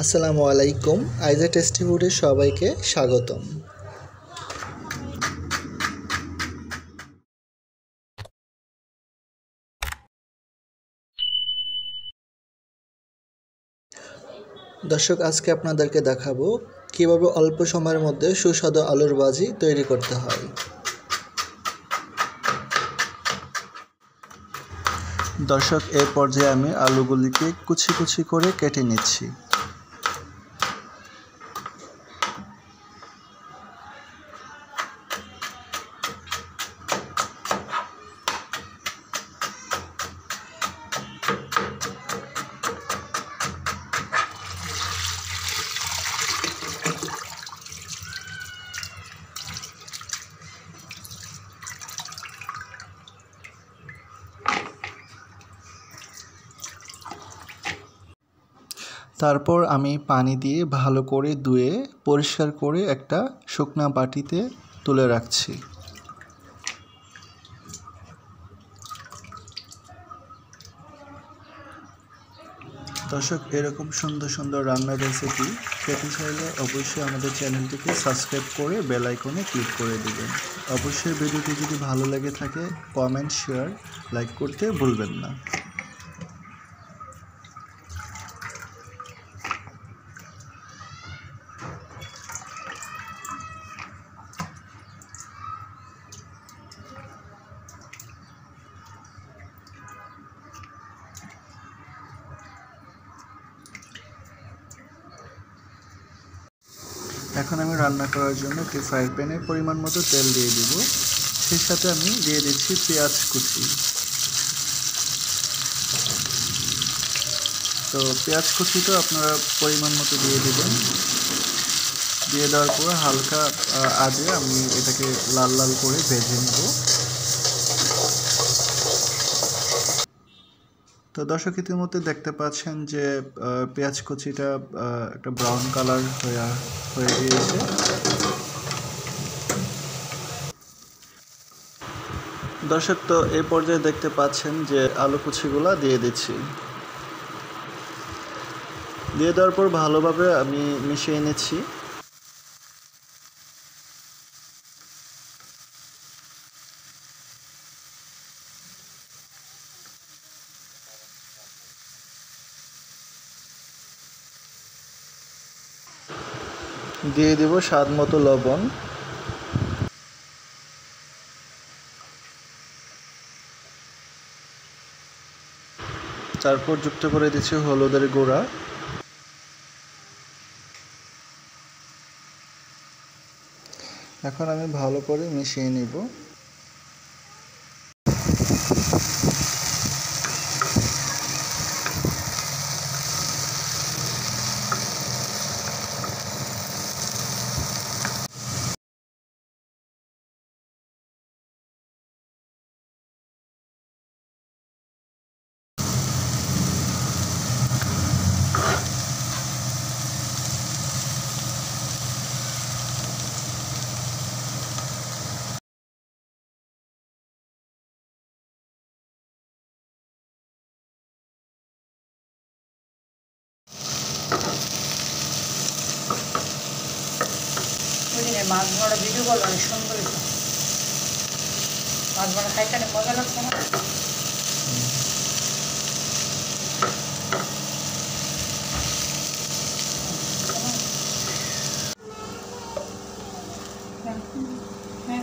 আসসালামু আলাইকুম। আইজা টেস্টি ফুডে সবাইকে স্বাগতম। দর্শক, আজকে আপনাদেরকে দেখাবো কিভাবে অল্প সময়ের মধ্যে সুস্বাদু আলুর ভাজি তৈরি করতে হয়। দর্শক, এই পর্যায়ে আমি আলুগুলিকে কুচি কুচি করে কেটে নিচ্ছি। তারপর আমি পানি দিয়ে ভালো করে ধুয়ে পরিষ্কার করে একটা শুকনা বাটিতে তুলে রাখছি। দর্শক, এরকম সুন্দর সুন্দর রান্নার রেসিপি পেতে চাইলে অবশ্যই আমাদের চ্যানেলটিকে সাবস্ক্রাইব করে বেল আইকনে ক্লিক করে দিবেন। অবশ্যই ভিডিওটি যদি ভালো লেগে থাকে কমেন্ট, শেয়ার, লাইক করতে ভুলবেন না। এখন আমি রান্না করার জন্য একটি ফ্রাই প্যানে পরিমাণ মতো তেল দিয়ে দিব। সেই সাথে আমি দিয়ে দিচ্ছি পেঁয়াজ কুচি। তো পেঁয়াজ কুচিটা আপনারা পরিমাণ মতো দিয়ে দিবেন। দিয়ে দেওয়ার পর হালকা আঁচে আমি এটাকে লাল লাল করে ভেজে নেব। তো দর্শক, ইতিমধ্যে দেখতে পাচ্ছেন যে পেঁয়াজ কুচিটা একটা ব্রাউন কালার হয়ে গিয়েছে। দর্শক, তো এই পর্যায়ে দেখতে পাচ্ছেন যে আলু কুচিগুলা দিয়ে দিচ্ছি। দিয়ে দেওয়ার পর ভালোভাবে আমি মিশিয়ে নিচ্ছি। দিয়ে দেব স্বাদ মতো লবণ। তারপর যুক্ত করে দিচ্ছি হলুদের গুঁড়া। এখন আমি ভালো করে মিশিয়ে নিব। মাছ ভাড়া ভিডিও করলো অনেক সুন্দর মাছ ভাড়া খাইতে অনেক মজা লাগছে না? হ্যাঁ,